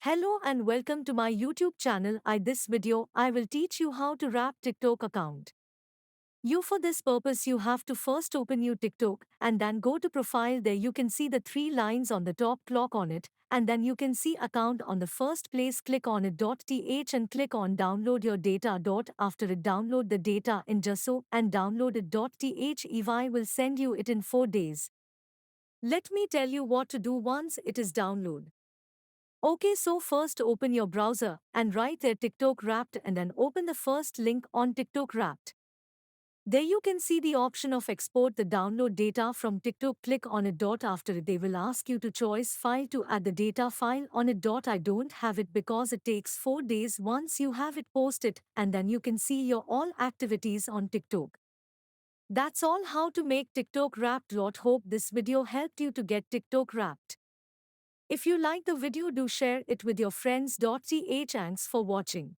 Hello and welcome to my YouTube channel. This video I will teach you how to wrap TikTok account. You for this purpose you have to first open your TikTok and then go to profile. There you can see the three lines on the top, clock on it, and then you can see account on the first place. Click on it .th and click on download your data. After it download the data in just so and download it .th. EY will send you it in 4 days. Let me tell you what to do once it is download. Okay, so first open your browser and write there TikTok Wrapped and then open the first link on TikTok Wrapped. There you can see the option of export the download data from TikTok. Click on it. After it they will ask you to choose file to add the data file on it. I don't have it because it takes 4 days. Once you have it, post it and then you can see your all activities on TikTok. That's all how to make TikTok Wrapped. Hope this video helped you to get TikTok Wrapped. If you like the video, do share it with your friends. Thanks for watching.